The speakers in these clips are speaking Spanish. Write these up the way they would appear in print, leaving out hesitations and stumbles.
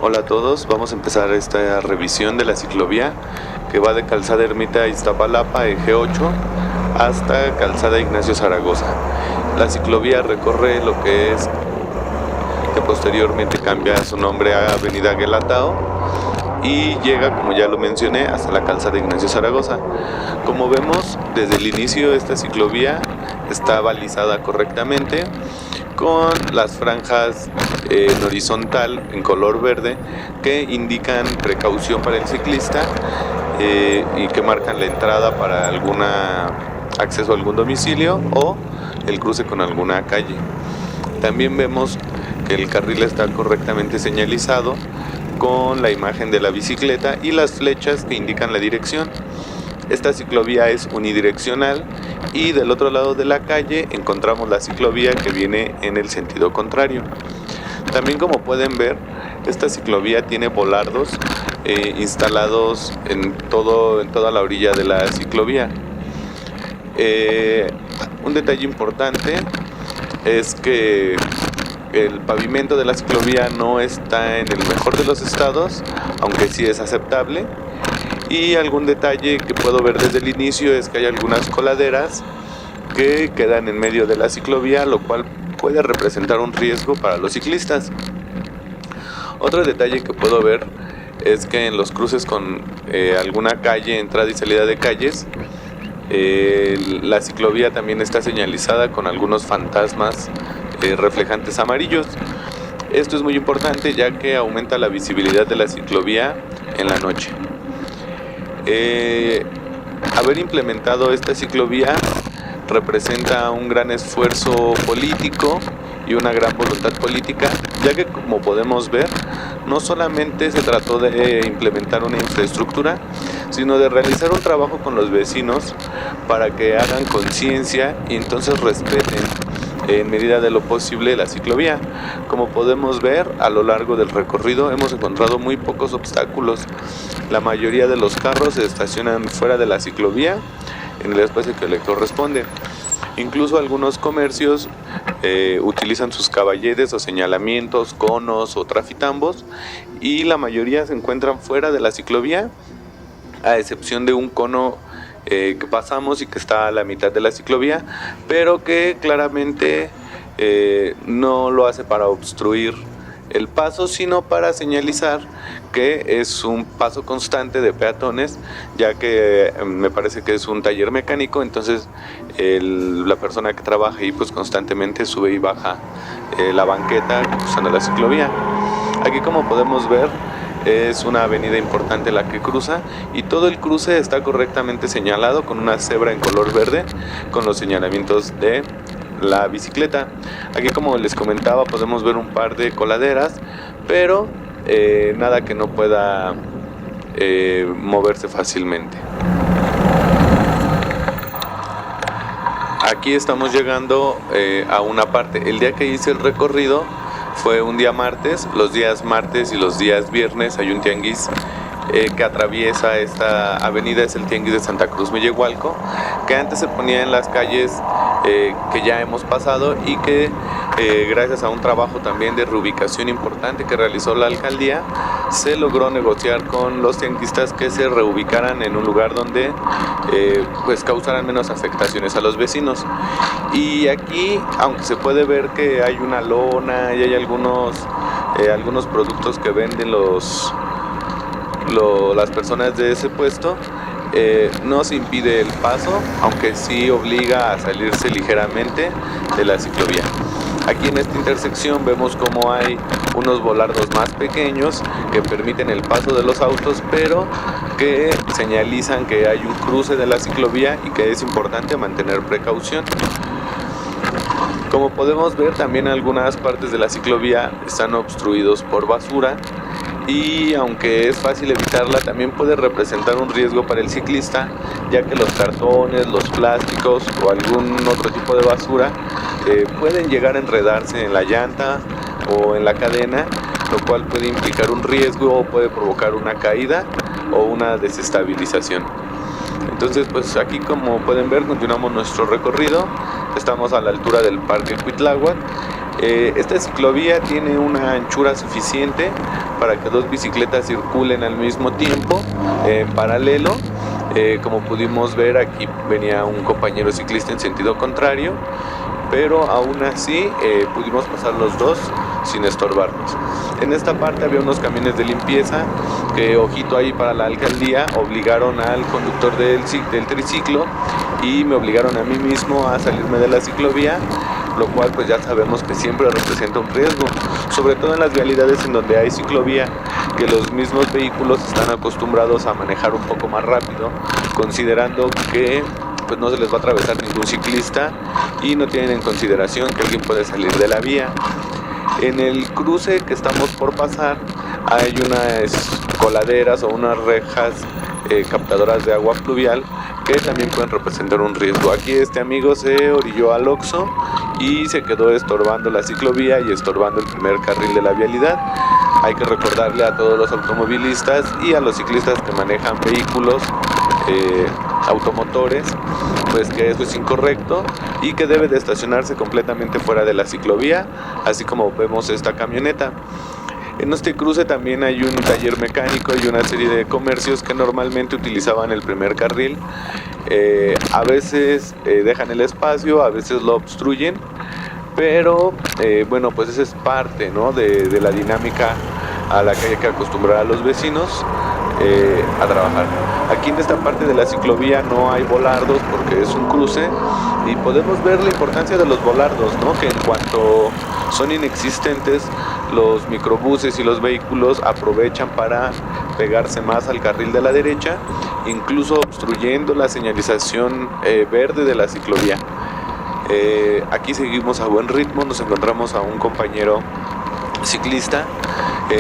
Hola a todos, vamos a empezar esta revisión de la ciclovía que va de Calzada Ermita Iztapalapa, eje 8, hasta Calzada Ignacio Zaragoza. La ciclovía recorre lo que posteriormente cambia su nombre a Avenida Guelatao y llega, como ya lo mencioné, hasta la Calzada Ignacio Zaragoza. Como vemos, desde el inicio esta ciclovía está balizada correctamente con las franjas en horizontal en color verde que indican precaución para el ciclista y que marcan la entrada para acceso a algún domicilio o el cruce con alguna calle. También vemos que el carril está correctamente señalizado con la imagen de la bicicleta y las flechas que indican la dirección. Esta ciclovía es unidireccional y del otro lado de la calle encontramos la ciclovía que viene en el sentido contrario. También, como pueden ver, esta ciclovía tiene volardos instalados en toda la orilla de la ciclovía. Un detalle importante es que el pavimento de la ciclovía no está en el mejor de los estados, aunque sí es aceptable. Y algún detalle que puedo ver desde el inicio es que hay algunas coladeras que quedan en medio de la ciclovía, lo cual puede representar un riesgo para los ciclistas. Otro detalle que puedo ver es que en los cruces con alguna calle, entrada y salida de calles, la ciclovía también está señalizada con algunos fantasmas reflejantes amarillos. Esto es muy importante ya que aumenta la visibilidad de la ciclovía en la noche. Haber implementado esta ciclovía representa un gran esfuerzo político y una gran voluntad política, ya que, como podemos ver, no solamente se trató de implementar una infraestructura, sino de realizar un trabajo con los vecinos para que hagan conciencia y entonces respeten en medida de lo posible la ciclovía. Como podemos ver, a lo largo del recorrido hemos encontrado muy pocos obstáculos. La mayoría de los carros se estacionan fuera de la ciclovía, en el espacio que le corresponde. Incluso algunos comercios utilizan sus caballetes o señalamientos, conos o trafitambos, y la mayoría se encuentran fuera de la ciclovía, a excepción de un cono que pasamos y que está a la mitad de la ciclovía, pero que claramente no lo hace para obstruir el paso, sino para señalizar que es un paso constante de peatones, ya que me parece que es un taller mecánico, entonces la persona que trabaja ahí pues constantemente sube y baja la banqueta usando la ciclovía. Aquí, como podemos ver, es una avenida importante la que cruza y todo el cruce está correctamente señalado con una cebra en color verde con los señalamientos de la bicicleta. Aquí, como les comentaba, podemos ver un par de coladeras, pero nada que no pueda moverse fácilmente. Aquí estamos llegando a una parte. El día que hice el recorrido fue un día martes. Los días martes y los días viernes hay un tianguis que atraviesa esta avenida, es el tianguis de Santa Cruz Mellehualco, que antes se ponía en las calles que ya hemos pasado y que gracias a un trabajo también de reubicación importante que realizó la alcaldía, se logró negociar con los tianguistas que se reubicaran en un lugar donde pues causaran menos afectaciones a los vecinos. Y aquí, aunque se puede ver que hay una lona y hay algunos productos que venden las personas de ese puesto, no se impide el paso, aunque sí obliga a salirse ligeramente de la ciclovía. Aquí en esta intersección vemos como hay unos volardos más pequeños que permiten el paso de los autos, pero que señalizan que hay un cruce de la ciclovía y que es importante mantener precaución. Como podemos ver, también algunas partes de la ciclovía están obstruidos por basura, y aunque es fácil evitarla, también puede representar un riesgo para el ciclista, ya que los cartones, los plásticos o algún otro tipo de basura pueden llegar a enredarse en la llanta o en la cadena, lo cual puede implicar un riesgo o puede provocar una caída o una desestabilización. Entonces, pues aquí, como pueden ver, continuamos nuestro recorrido. Estamos a la altura del Parque Cuitláhuac Esta ciclovía tiene una anchura suficiente para que dos bicicletas circulen al mismo tiempo, en paralelo. Como pudimos ver, aquí venía un compañero ciclista en sentido contrario, pero aún así pudimos pasar los dos sin estorbarnos. En esta parte había unos camiones de limpieza que, ojito ahí para la alcaldía, obligaron al conductor del triciclo y me obligaron a mí mismo a salirme de la ciclovía, lo cual pues ya sabemos que siempre representa un riesgo, sobre todo en las vialidades en donde hay ciclovía, que los mismos vehículos están acostumbrados a manejar un poco más rápido, considerando que pues no se les va a atravesar ningún ciclista y no tienen en consideración que alguien puede salir de la vía. En el cruce que estamos por pasar hay unas coladeras o unas rejas captadoras de agua pluvial que también pueden representar un riesgo. Aquí este amigo se orilló al Oxxo y se quedó estorbando la ciclovía y estorbando el primer carril de la vialidad. Hay que recordarle a todos los automovilistas y a los ciclistas que manejan vehículos automotores, pues que eso es incorrecto y que debe de estacionarse completamente fuera de la ciclovía, así como vemos esta camioneta. En este cruce también hay un taller mecánico y una serie de comercios que normalmente utilizaban el primer carril. A veces dejan el espacio, a veces lo obstruyen, pero bueno, pues esa es parte, ¿no?, de la dinámica a la que hay que acostumbrar a los vecinos a trabajar. Aquí en esta parte de la ciclovía no hay volardos porque es un cruce y podemos ver la importancia de los volardos, ¿no?, que en cuanto son inexistentes, los microbuses y los vehículos aprovechan para pegarse más al carril de la derecha, incluso obstruyendo la señalización verde de la ciclovía. Aquí seguimos a buen ritmo, nos encontramos a un compañero ciclista.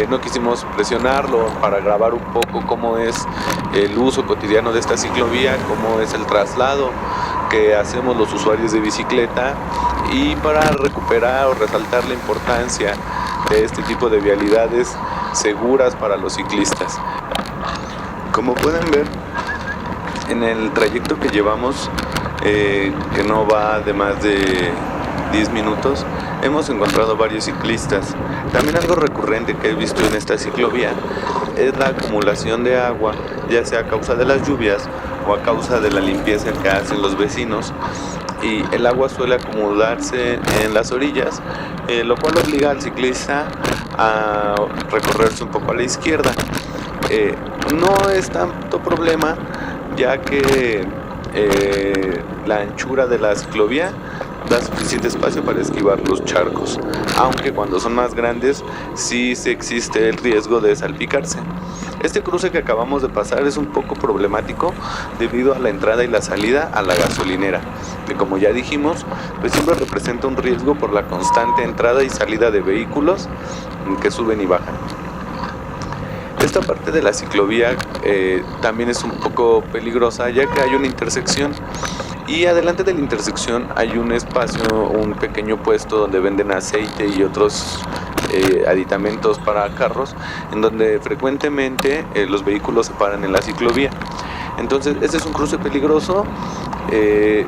No quisimos presionarlo para grabar un poco cómo es el uso cotidiano de esta ciclovía, cómo es el traslado que hacemos los usuarios de bicicleta y para recuperar o resaltar la importancia de este tipo de vialidades seguras para los ciclistas. Como pueden ver, en el trayecto que llevamos, que no va de más de 10 minutos, hemos encontrado varios ciclistas. También algo recurrente que he visto en esta ciclovía es la acumulación de agua, ya sea a causa de las lluvias o a causa de la limpieza que hacen los vecinos, y el agua suele acumularse en las orillas, lo cual obliga al ciclista a recorrerse un poco a la izquierda. No es tanto problema, ya que la anchura de la ciclovía da suficiente espacio para esquivar los charcos, aunque cuando son más grandes sí existe el riesgo de salpicarse. Este cruce que acabamos de pasar es un poco problemático debido a la entrada y la salida a la gasolinera, que como ya dijimos, pues siempre representa un riesgo por la constante entrada y salida de vehículos que suben y bajan. Esta parte de la ciclovía también es un poco peligrosa, ya que hay una intersección y adelante de la intersección hay un espacio, un pequeño puesto donde venden aceite y otros aditamentos para carros, en donde frecuentemente los vehículos se paran en la ciclovía. Entonces este es un cruce peligroso,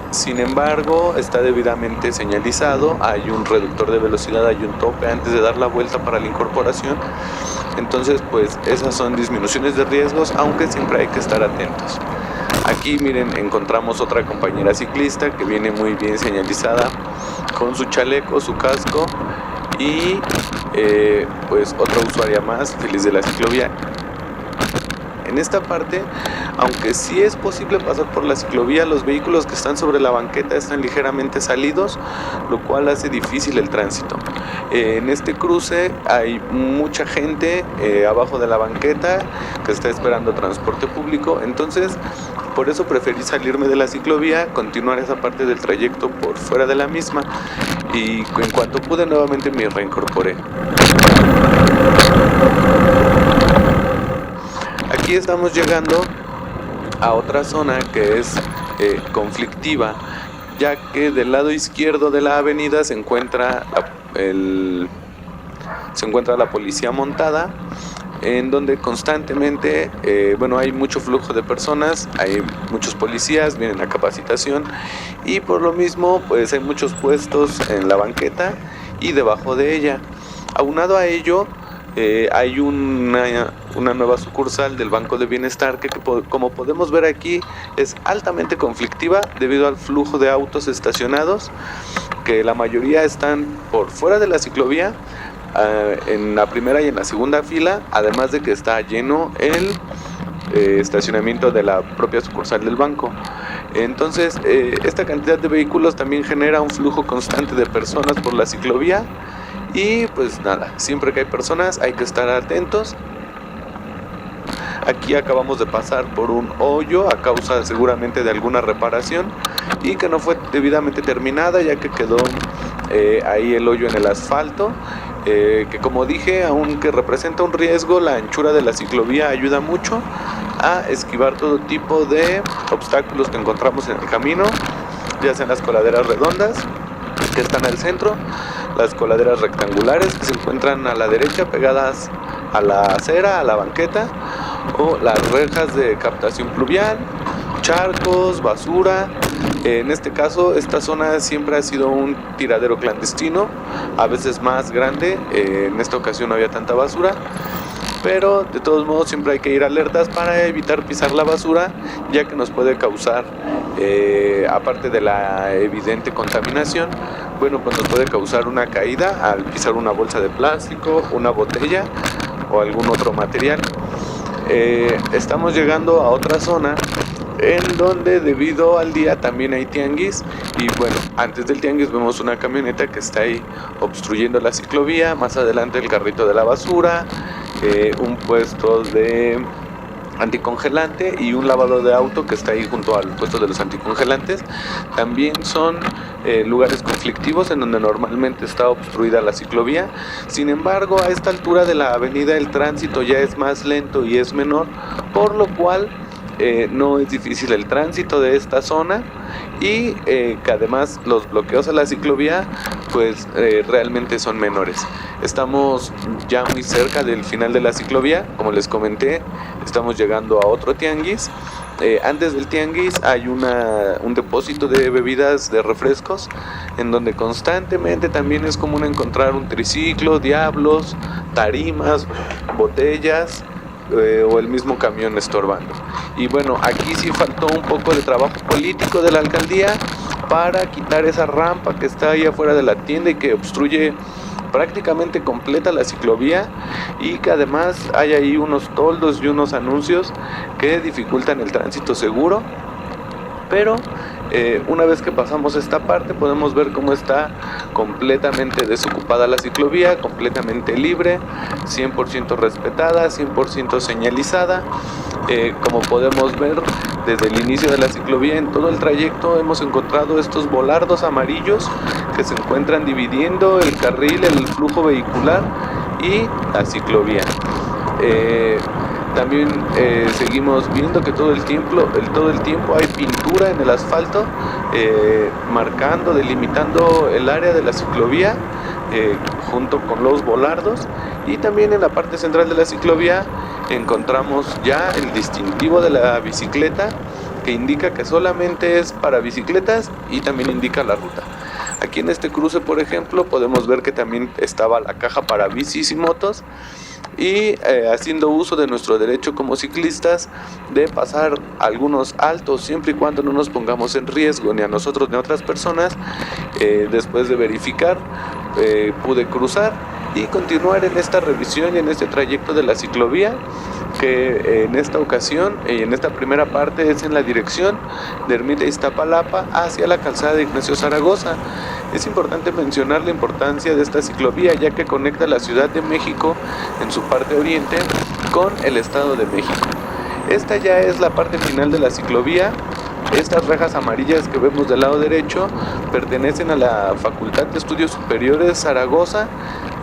sin embargo está debidamente señalizado, hay un reductor de velocidad, hay un tope antes de dar la vuelta para la incorporación. Entonces pues esas son disminuciones de riesgos, aunque siempre hay que estar atentos. Aquí miren, encontramos otra compañera ciclista que viene muy bien señalizada con su chaleco, su casco y pues otra usuaria más feliz de la ciclovía. En esta parte, aunque sí es posible pasar por la ciclovía, los vehículos que están sobre la banqueta están ligeramente salidos, lo cual hace difícil el tránsito. En este cruce hay mucha gente abajo de la banqueta que está esperando transporte público, entonces por eso preferí salirme de la ciclovía, continuar esa parte del trayecto por fuera de la misma, y en cuanto pude nuevamente me reincorporé. Aquí estamos llegando a otra zona que es conflictiva, ya que del lado izquierdo de la avenida se encuentra la policía montada, en donde constantemente hay mucho flujo de personas, hay muchos policías, vienen a capacitación y por lo mismo pues hay muchos puestos en la banqueta y debajo de ella. Aunado a ello, hay una nueva sucursal del Banco de Bienestar que como podemos ver aquí es altamente conflictiva debido al flujo de autos estacionados, que la mayoría están por fuera de la ciclovía, en la primera y en la segunda fila, además de que está lleno el estacionamiento de la propia sucursal del banco. Entonces esta cantidad de vehículos también genera un flujo constante de personas por la ciclovía. Y pues nada, siempre que hay personas hay que estar atentos. Aquí acabamos de pasar por un hoyo a causa seguramente de alguna reparación y que no fue debidamente terminada, ya que quedó ahí el hoyo en el asfalto, que como dije, aunque representa un riesgo, la anchura de la ciclovía ayuda mucho a esquivar todo tipo de obstáculos que encontramos en el camino, ya sean las coladeras redondas que están al centro, las coladeras rectangulares que se encuentran a la derecha pegadas a la acera, a la banqueta, o las rejas de captación pluvial, charcos, basura. En este caso, esta zona siempre ha sido un tiradero clandestino, a veces más grande. En esta ocasión no había tanta basura, pero de todos modos siempre hay que ir alertas para evitar pisar la basura, ya que nos puede causar, aparte de la evidente contaminación, bueno, pues nos puede causar una caída al pisar una bolsa de plástico, una botella o algún otro material. Estamos llegando a otra zona en donde debido al día también hay tianguis, y bueno, antes del tianguis vemos una camioneta que está ahí obstruyendo la ciclovía, más adelante el carrito de la basura, un puesto de anticongelante y un lavado de auto que está ahí junto al puesto de los anticongelantes. También son lugares conflictivos en donde normalmente está obstruida la ciclovía. Sin embargo, a esta altura de la avenida el tránsito ya es más lento y es menor, por lo cual no es difícil el tránsito de esta zona, y que además los bloqueos a la ciclovía pues realmente son menores. Estamos ya muy cerca del final de la ciclovía, como les comenté, estamos llegando a otro tianguis. Antes del tianguis hay un depósito de bebidas, de refrescos, en donde constantemente también es común encontrar un triciclo, diablos, tarimas, botellas, o el mismo camión estorbando. Y bueno, aquí sí faltó un poco de trabajo político de la alcaldía para quitar esa rampa que está ahí afuera de la tienda y que obstruye prácticamente completa la ciclovía, y que además hay ahí unos toldos y unos anuncios que dificultan el tránsito seguro. Pero una vez que pasamos esta parte podemos ver cómo está completamente desocupada la ciclovía, completamente libre, 100% respetada, 100% señalizada. Como podemos ver, desde el inicio de la ciclovía en todo el trayecto hemos encontrado estos volardos amarillos que se encuentran dividiendo el carril, el flujo vehicular y la ciclovía. También seguimos viendo que todo el tiempo hay pintura en el asfalto, marcando, delimitando el área de la ciclovía, junto con los volardos. Y también en la parte central de la ciclovía encontramos ya el distintivo de la bicicleta, que indica que solamente es para bicicletas, y también indica la ruta. Aquí en este cruce, por ejemplo, podemos ver que también estaba la caja para bicis y motos, y haciendo uso de nuestro derecho como ciclistas de pasar algunos altos, siempre y cuando no nos pongamos en riesgo ni a nosotros ni a otras personas. Después de verificar, pude cruzar y continuar en esta revisión y en este trayecto de la ciclovía, que en esta ocasión y en esta primera parte es en la dirección de Ermita Iztapalapa hacia la calzada de Ignacio Zaragoza. Es importante mencionar la importancia de esta ciclovía, ya que conecta la Ciudad de México en su parte oriente con el Estado de México. Esta ya es la parte final de la ciclovía. Estas rejas amarillas que vemos del lado derecho pertenecen a la Facultad de Estudios Superiores Zaragoza,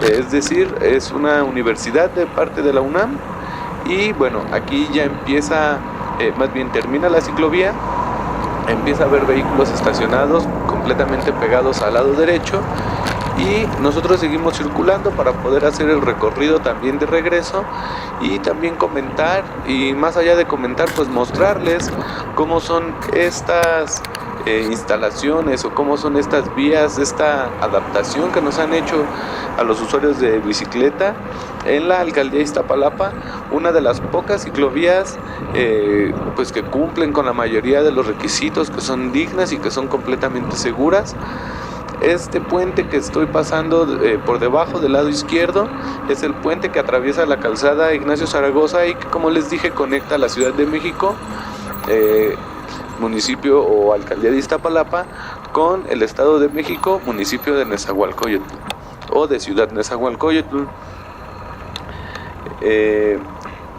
es decir, es una universidad de parte de la UNAM. Y bueno, aquí ya empieza, más bien termina la ciclovía, empieza a haber vehículos estacionados completamente pegados al lado derecho, y nosotros seguimos circulando para poder hacer el recorrido también de regreso, y también comentar, y más allá de comentar, pues mostrarles cómo son estas instalaciones o cómo son estas vías, esta adaptación que nos han hecho a los usuarios de bicicleta en la alcaldía de Iztapalapa, una de las pocas ciclovías pues que cumplen con la mayoría de los requisitos, que son dignas y que son completamente seguras. Este puente que estoy pasando por debajo del lado izquierdo es el puente que atraviesa la calzada Ignacio Zaragoza y que, como les dije, conecta la Ciudad de México, municipio o alcaldía de Iztapalapa, con el Estado de México, municipio de Nezahualcóyotl o de Ciudad Nezahualcóyotl.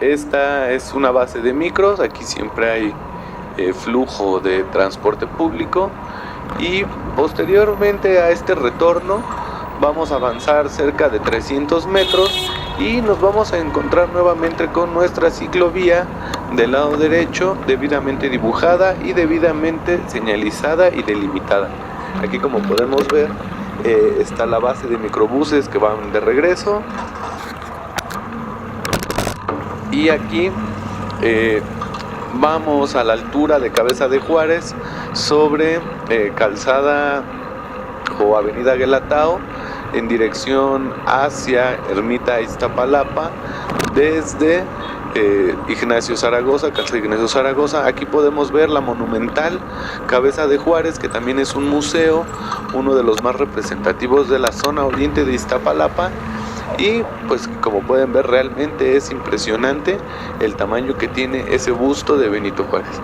Esta es una base de micros, aquí siempre hay flujo de transporte público, y posteriormente a este retorno vamos a avanzar cerca de 300 metros y nos vamos a encontrar nuevamente con nuestra ciclovía del lado derecho, debidamente dibujada y debidamente señalizada y delimitada. Aquí, como podemos ver, está la base de microbuses que van de regreso, y aquí vamos a la altura de Cabeza de Juárez sobre calzada o avenida Guelatao en dirección hacia Ermita Iztapalapa desde Ignacio Zaragoza, calzada Ignacio Zaragoza. Aquí podemos ver la monumental Cabeza de Juárez, que también es un museo, uno de los más representativos de la zona oriente de Iztapalapa. Y pues, como pueden ver, realmente es impresionante el tamaño que tiene ese busto de Benito Juárez.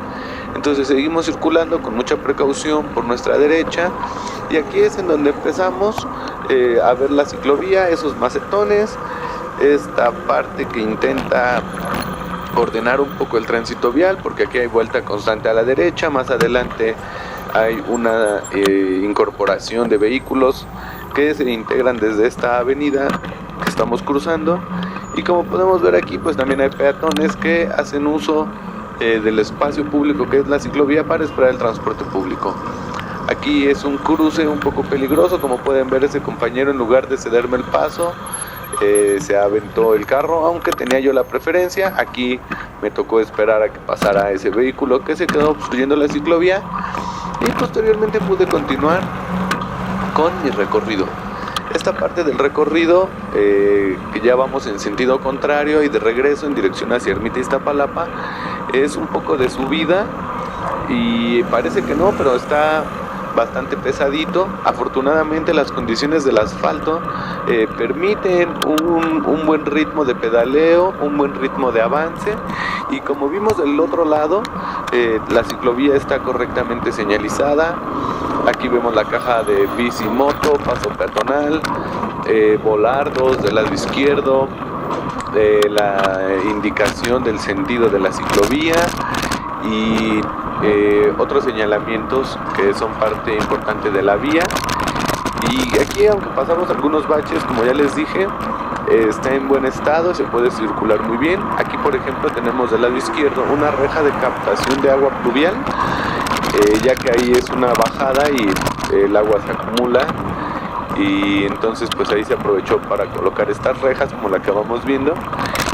Entonces seguimos circulando con mucha precaución por nuestra derecha, y aquí es en donde empezamos a ver la ciclovía, esos macetones, esta parte que intenta ordenar un poco el tránsito vial, porque aquí hay vuelta constante a la derecha. Más adelante hay una incorporación de vehículos que se integran desde esta avenida que estamos cruzando, y como podemos ver aquí, pues también hay peatones que hacen uso del espacio público que es la ciclovía para esperar el transporte público. Aquí es un cruce un poco peligroso, como pueden ver, ese compañero, en lugar de cederme el paso, se aventó el carro, aunque tenía yo la preferencia. Aquí me tocó esperar a que pasara ese vehículo que se quedó obstruyendo la ciclovía, y posteriormente pude continuar con mi recorrido. Esta parte del recorrido, que ya vamos en sentido contrario y de regreso en dirección hacia Ermita Iztapalapa, es un poco de subida, y parece que no, pero está bastante pesadito. Afortunadamente las condiciones del asfalto permiten un buen ritmo de pedaleo, un buen ritmo de avance, y como vimos del otro lado, la ciclovía está correctamente señalizada. Aquí vemos la caja de bici moto, paso peatonal, volardos del lado izquierdo, la indicación del sentido de la ciclovía y otros señalamientos que son parte importante de la vía. Y aquí, aunque pasamos algunos baches, como ya les dije, está en buen estado, se puede circular muy bien. Aquí, por ejemplo, tenemos del lado izquierdo una reja de captación de agua pluvial, ya que ahí es una bajada y el agua se acumula, y entonces pues ahí se aprovechó para colocar estas rejas como la que vamos viendo,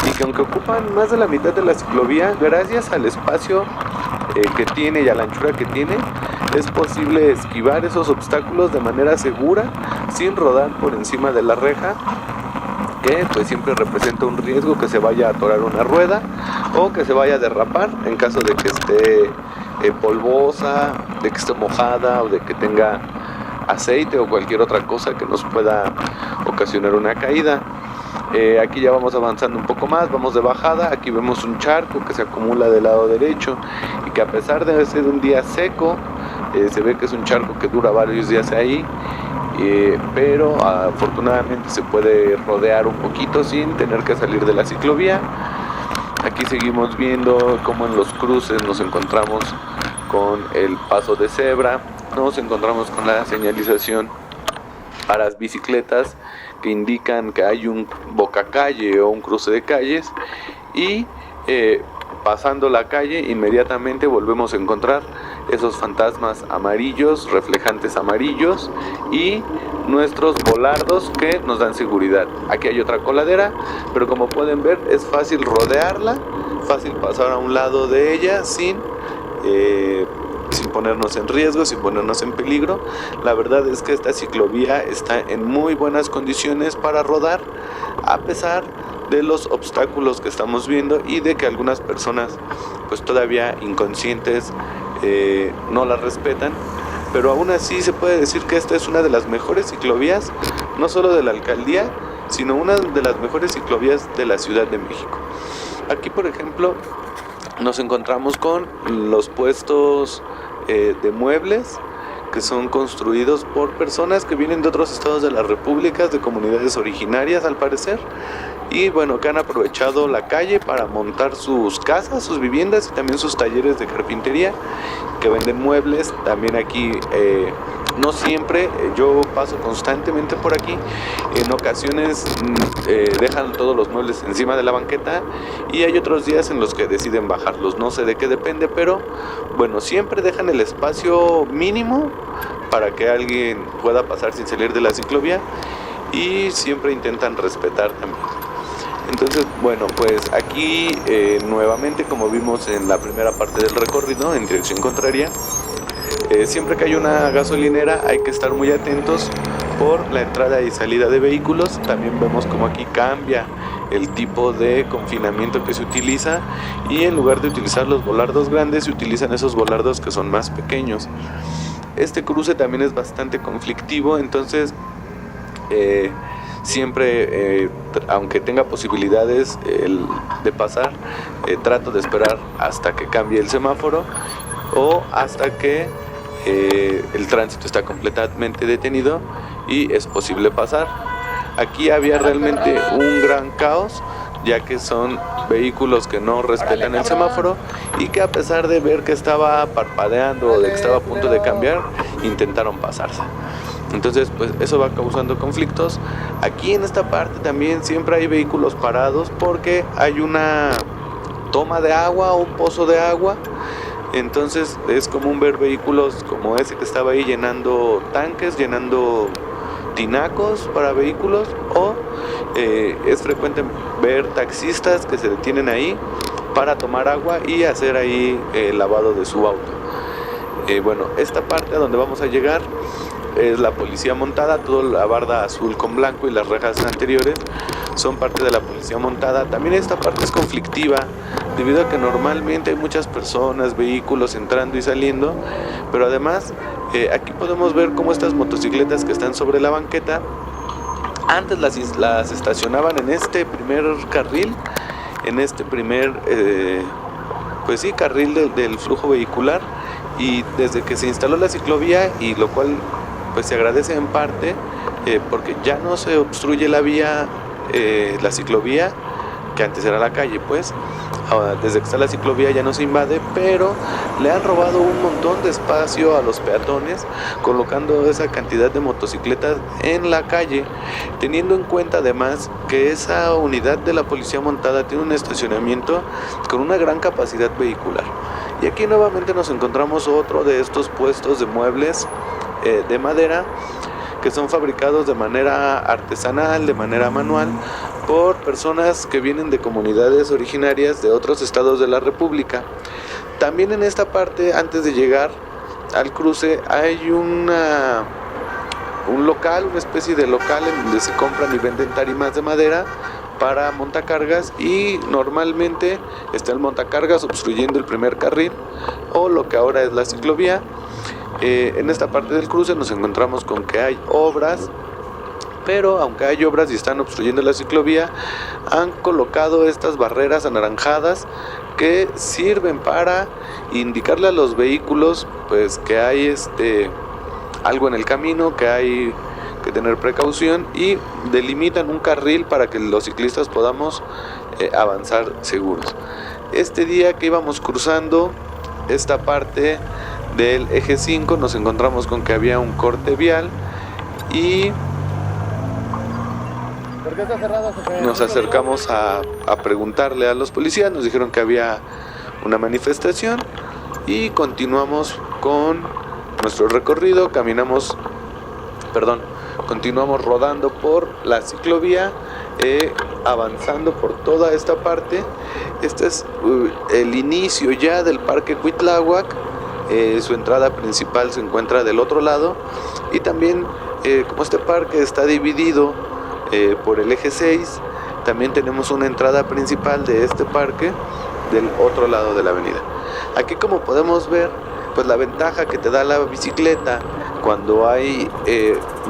y que aunque ocupan más de la mitad de la ciclovía, gracias al espacio que tiene y a la anchura que tiene, es posible esquivar esos obstáculos de manera segura sin rodar por encima de la reja, que pues siempre representa un riesgo que se vaya a atorar una rueda o que se vaya a derrapar en caso de que esté polvosa, de que esté mojada o de que tenga aceite o cualquier otra cosa que nos pueda ocasionar una caída. Aquí ya vamos avanzando un poco más, vamos de bajada. Aquí vemos un charco que se acumula del lado derecho y que, a pesar de ser un día seco, se ve que es un charco que dura varios días ahí, pero afortunadamente se puede rodear un poquito sin tener que salir de la ciclovía. Aquí seguimos viendo cómo en los cruces nos encontramos con el paso de cebra, nos encontramos con la señalización para las bicicletas que indican que hay un bocacalle o un cruce de calles, y pasando la calle inmediatamente volvemos a encontrar esos fantasmas amarillos, reflejantes amarillos, y nuestros volardos que nos dan seguridad. Aquí hay otra coladera, pero como pueden ver es fácil rodearla, fácil pasar a un lado de ella sin sin ponernos en riesgo, sin ponernos en peligro. La verdad es que esta ciclovía está en muy buenas condiciones para rodar, a pesar de los obstáculos que estamos viendo y de que algunas personas pues todavía inconscientes no la respetan, pero aún así se puede decir que esta es una de las mejores ciclovías, no solo de la alcaldía, sino una de las mejores ciclovías de la Ciudad de México. Aquí, por ejemplo, nos encontramos con los puestos de muebles que son construidos por personas que vienen de otros estados de las repúblicas, de comunidades originarias al parecer, y bueno, que han aprovechado la calle para montar sus casas, sus viviendas y también sus talleres de carpintería, que venden muebles. También aquí, no siempre, yo paso constantemente por aquí, en ocasiones dejan todos los muebles encima de la banqueta y hay otros días en los que deciden bajarlos, no sé de qué depende, pero bueno, siempre dejan el espacio mínimo para que alguien pueda pasar sin salir de la ciclovía y siempre intentan respetar también. Entonces, bueno, pues aquí nuevamente, como vimos en la primera parte del recorrido en dirección contraria, siempre que hay una gasolinera hay que estar muy atentos por la entrada y salida de vehículos. También vemos como aquí cambia el tipo de confinamiento que se utiliza y en lugar de utilizar los volardos grandes se utilizan esos volardos que son más pequeños. Este cruce también es bastante conflictivo, entonces siempre, aunque tenga posibilidades de pasar, trato de esperar hasta que cambie el semáforo o hasta que el tránsito está completamente detenido y es posible pasar. Aquí había realmente un gran caos, ya que son vehículos que no respetan el semáforo y que a pesar de ver que estaba parpadeando o de que estaba a punto de cambiar, intentaron pasarse. Entonces, pues eso va causando conflictos. Aquí en esta parte también siempre hay vehículos parados porque hay una toma de agua o un pozo de agua. Entonces es común ver vehículos como ese que estaba ahí llenando tanques, llenando tinacos para vehículos, o es frecuente ver taxistas que se detienen ahí para tomar agua y hacer ahí el lavado de su auto. Bueno, esta parte a donde vamos a llegar es la policía montada, toda la barda azul con blanco y las rejas anteriores son parte de la policía montada. También esta parte es conflictiva debido a que normalmente hay muchas personas, vehículos entrando y saliendo, pero además aquí podemos ver cómo estas motocicletas que están sobre la banqueta antes las estacionaban en este primer carril, en este primer pues sí, carril del flujo vehicular, y desde que se instaló la ciclovía, y lo cual pues se agradece en parte porque ya no se obstruye la vía, la ciclovía, que antes era la calle, pues desde que está la ciclovía ya no se invade, pero le han robado un montón de espacio a los peatones, colocando esa cantidad de motocicletas en la calle, teniendo en cuenta además que esa unidad de la policía montada tiene un estacionamiento con una gran capacidad vehicular. Y aquí nuevamente nos encontramos otro de estos puestos de muebles de madera que son fabricados de manera artesanal, de manera manual, por personas que vienen de comunidades originarias de otros estados de la República. También en esta parte, antes de llegar al cruce, hay un local, una especie de local en donde se compran y venden tarimas de madera para montacargas, y normalmente está el montacargas obstruyendo el primer carril o lo que ahora es la ciclovía. En esta parte del cruce nos encontramos con que hay obras, pero aunque hay obras y están obstruyendo la ciclovía, han colocado estas barreras anaranjadas que sirven para indicarle a los vehículos pues que hay algo en el camino, que hay que tener precaución, y delimitan un carril para que los ciclistas podamos avanzar seguros. Este día que íbamos cruzando esta parte del eje 5 nos encontramos con que había un corte vial y ¿por qué está cerrado? nos acercamos a preguntarle a los policías. Nos dijeron que había una manifestación y continuamos con nuestro recorrido. Continuamos rodando por la ciclovía, avanzando por toda esta parte. Este es el inicio ya del Parque Cuitláhuac, Su entrada principal se encuentra del otro lado, y también como este parque está dividido por el eje 6, también tenemos una entrada principal de este parque del otro lado de la avenida. Aquí, como podemos ver, pues la ventaja que te da la bicicleta cuando hay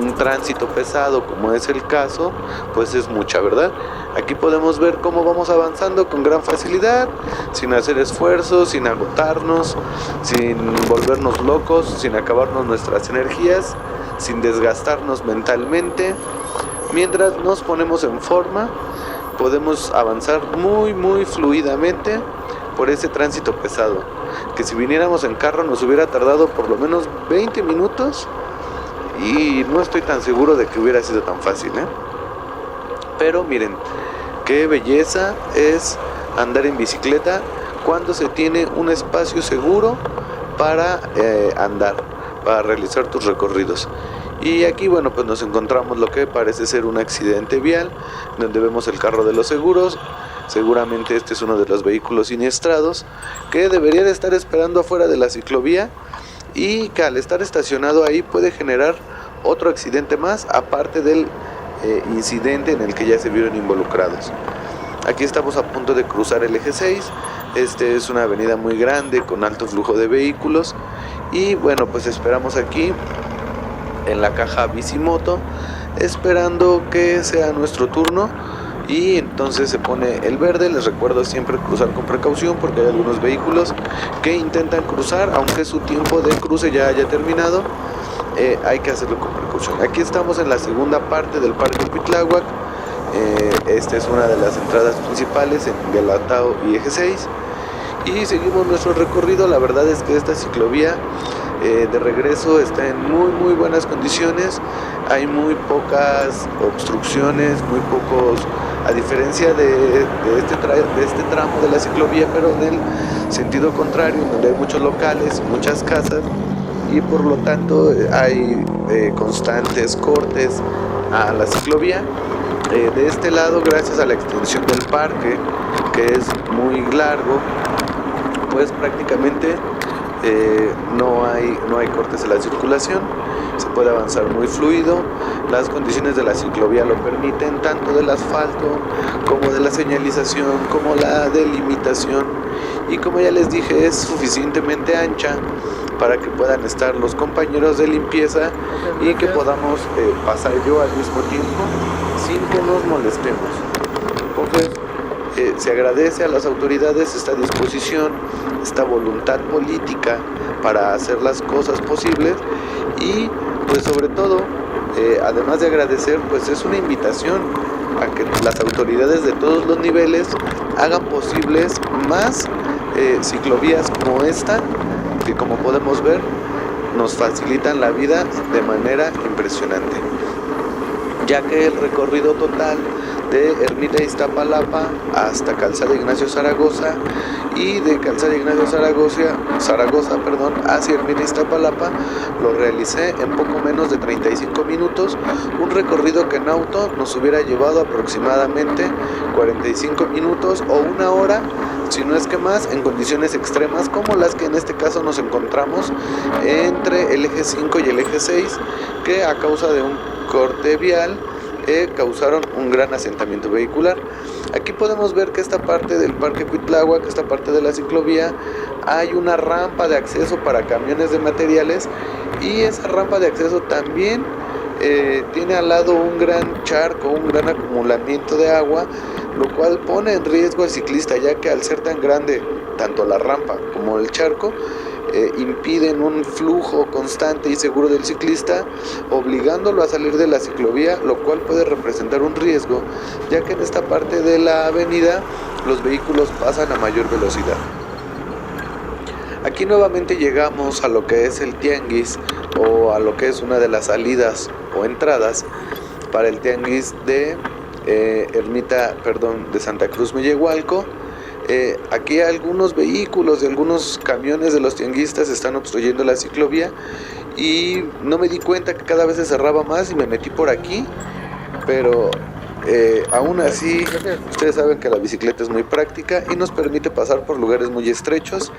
un tránsito pesado, como es el caso, pues es mucha, ¿verdad? Aquí podemos ver cómo vamos avanzando con gran facilidad, sin hacer esfuerzos, sin agotarnos, sin volvernos locos, sin acabarnos nuestras energías, sin desgastarnos mentalmente. Mientras nos ponemos en forma, podemos avanzar muy fluidamente por ese tránsito pesado, que si viniéramos en carro nos hubiera tardado por lo menos 20 minutos, y no estoy tan seguro de que hubiera sido tan fácil, Pero miren, qué belleza es andar en bicicleta cuando se tiene un espacio seguro para andar, para realizar tus recorridos. Y aquí, bueno, pues nos encontramos lo que parece ser un accidente vial, donde vemos el carro de los seguros. Seguramente este es uno de los vehículos siniestrados que debería de estar esperando afuera de la ciclovía, y que al estar estacionado ahí puede generar otro accidente más, aparte del incidente en el que ya se vieron involucrados. Aquí estamos a punto de cruzar el eje 6. Este es una avenida muy grande con alto flujo de vehículos, y bueno, pues esperamos aquí en la caja Bicimoto, esperando que sea nuestro turno, y entonces se pone el verde. Les recuerdo siempre cruzar con precaución, porque hay algunos vehículos que intentan cruzar aunque su tiempo de cruce ya haya terminado. Hay que hacerlo con precaución. Aquí estamos en la segunda parte del Parque Cuitláhuac. Esta es una de las entradas principales en Galatao y eje 6, y seguimos nuestro recorrido. La verdad es que esta ciclovía de regreso está en muy buenas condiciones. Hay muy pocas obstrucciones, muy pocos, a diferencia de este tramo de la ciclovía, pero del sentido contrario, donde hay muchos locales, muchas casas, y por lo tanto hay constantes cortes a la ciclovía. De este lado, gracias a la extensión del parque, que es muy largo, pues prácticamente no hay cortes en la circulación. Se puede avanzar muy fluido. Las condiciones de la ciclovía lo permiten, tanto del asfalto como de la señalización, como la delimitación, y como ya les dije, es suficientemente ancha para que puedan estar los compañeros de limpieza y que podamos pasar yo al mismo tiempo sin que nos molestemos. Entonces, se agradece a las autoridades esta disposición, esta voluntad política para hacer las cosas posibles, y pues sobre todo, además de agradecer, pues es una invitación a que las autoridades de todos los niveles hagan posibles más ciclovías como esta, que como podemos ver nos facilitan la vida de manera impresionante, ya que el recorrido total de Ermita Iztapalapa hasta Calzada Ignacio Zaragoza, y de Calzada Ignacio Zaragoza hacia Ermita Iztapalapa lo realicé en poco menos de 35 minutos, un recorrido que en auto nos hubiera llevado aproximadamente 45 minutos o una hora, si no es que más, en condiciones extremas como las que en este caso nos encontramos entre el eje 5 y el eje 6, que a causa de un corte vial causaron un gran asentamiento vehicular. Aquí podemos ver que esta parte del Parque Cuitláhuac, esta parte de la ciclovía, hay una rampa de acceso para camiones de materiales, y esa rampa de acceso también tiene al lado un gran charco, un gran acumulamiento de agua, lo cual pone en riesgo al ciclista, ya que al ser tan grande tanto la rampa como el charco impiden un flujo constante y seguro del ciclista, obligándolo a salir de la ciclovía, lo cual puede representar un riesgo, ya que en esta parte de la avenida los vehículos pasan a mayor velocidad. Aquí nuevamente llegamos a lo que es el tianguis, o a lo que es una de las salidas o entradas para el tianguis de de Santa Cruz Mellehualco. Aquí algunos vehículos y algunos camiones de los tianguistas están obstruyendo la ciclovía, y no me di cuenta que cada vez se cerraba más, y me metí por aquí, pero Aún así, ustedes saben que la bicicleta es muy práctica y nos permite pasar por lugares muy estrechos.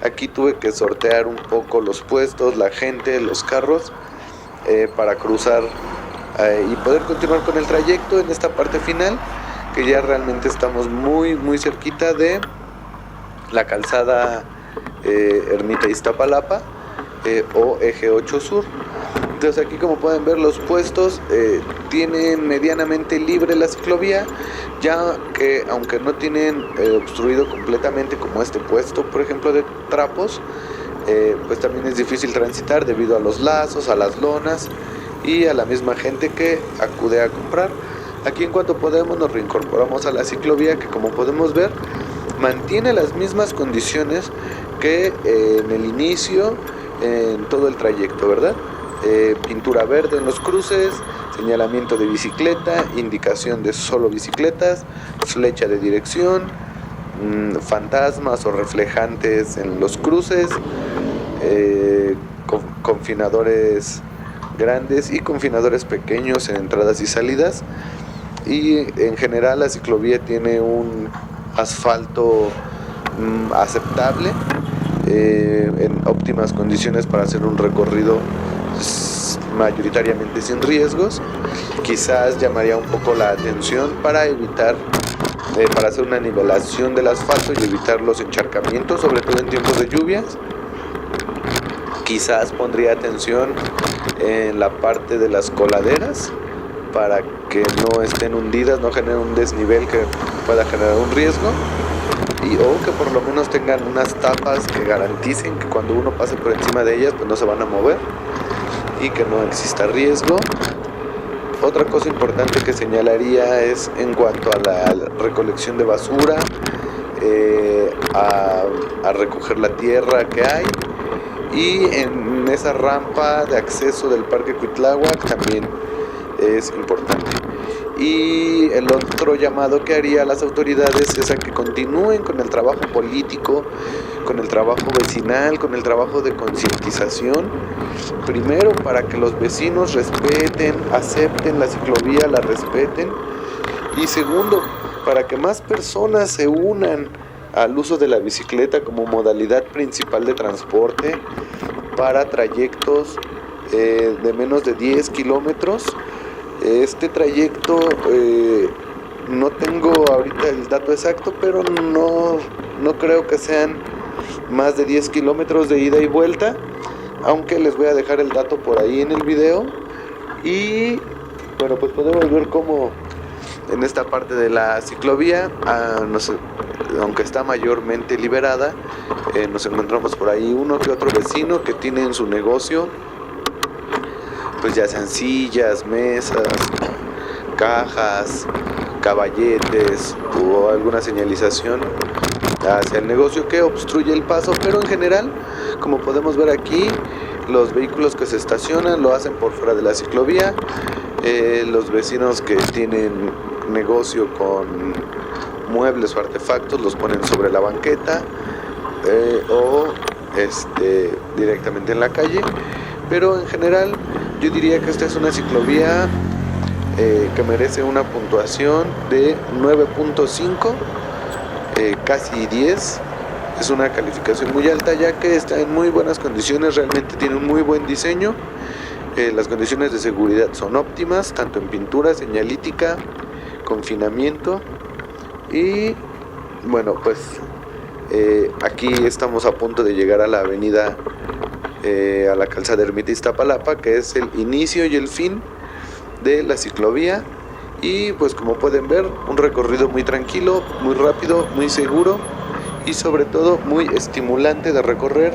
Aquí tuve que sortear un poco los puestos, la gente, los carros, para cruzar y poder continuar con el trayecto en esta parte final, que ya realmente estamos muy cerquita de la calzada Ermita Iztapalapa, o Eje 8 Sur. Entonces aquí, como pueden ver, los puestos tienen medianamente libre la ciclovía, ya que aunque no tienen obstruido completamente como este puesto, por ejemplo, de trapos, pues también es difícil transitar debido a los lazos, a las lonas y a la misma gente que acude a comprar. Aquí, en cuanto podemos, nos reincorporamos a la ciclovía, que, como podemos ver, mantiene las mismas condiciones que en el inicio, en todo el trayecto, ¿verdad? Pintura verde en los cruces, señalamiento de bicicleta, indicación de solo bicicletas, flecha de dirección, fantasmas o reflejantes en los cruces, confinadores grandes y confinadores pequeños en entradas y salidas. Y en general la ciclovía tiene un asfalto aceptable, en óptimas condiciones para hacer un recorrido mayoritariamente sin riesgos. Quizás llamaría un poco la atención para evitar, para hacer una nivelación del asfalto y evitar los encharcamientos, sobre todo en tiempos de lluvias. Quizás pondría atención en la parte de las coladeras para que no estén hundidas, no generen un desnivel que pueda generar un riesgo, o que por lo menos tengan unas tapas que garanticen que cuando uno pase por encima de ellas pues no se van a mover y que no exista riesgo. Otra cosa importante que señalaría es en cuanto a la recolección de basura, a recoger la tierra que hay, y en esa rampa de acceso del Parque Cuitláhuac también es importante. Y el otro llamado que haría a las autoridades es a que continúen con el trabajo político, con el trabajo vecinal, con el trabajo de concientización. Primero, para que los vecinos respeten, acepten la ciclovía, la respeten. Y segundo, para que más personas se unan al uso de la bicicleta como modalidad principal de transporte para trayectos de menos de 10 kilómetros. Este trayecto, no tengo ahorita el dato exacto, pero no creo que sean más de 10 kilómetros de ida y vuelta, aunque les voy a dejar el dato por ahí en el video. Y bueno, pues podemos ver cómo en esta parte de la ciclovía, aunque está mayormente liberada, nos encontramos por ahí uno que otro vecino que tiene en su negocio, pues ya sean sillas, mesas, cajas, caballetes o alguna señalización hacia el negocio que obstruye el paso. Pero en general, como podemos ver aquí, los vehículos que se estacionan lo hacen por fuera de la ciclovía. Los vecinos que tienen negocio con muebles o artefactos los ponen sobre la banqueta, o directamente en la calle. Pero en general yo diría que esta es una ciclovía que merece una puntuación de 9.5, casi 10. Es una calificación muy alta, ya que está en muy buenas condiciones, realmente tiene un muy buen diseño. Las condiciones de seguridad son óptimas, tanto en pintura, señalítica, confinamiento. Y bueno, pues aquí estamos a punto de llegar a la avenida, a la calzada Ermita Iztapalapa, que es el inicio y el fin de la ciclovía. Y pues, como pueden ver, un recorrido muy tranquilo, muy rápido, muy seguro y sobre todo muy estimulante de recorrer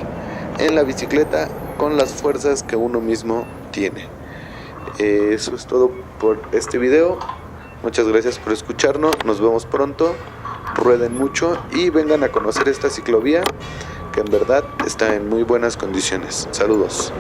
en la bicicleta con las fuerzas que uno mismo tiene. Eso es todo por este video. Muchas gracias por escucharnos, nos vemos pronto, rueden mucho y vengan a conocer esta ciclovía que en verdad está en muy buenas condiciones. Saludos.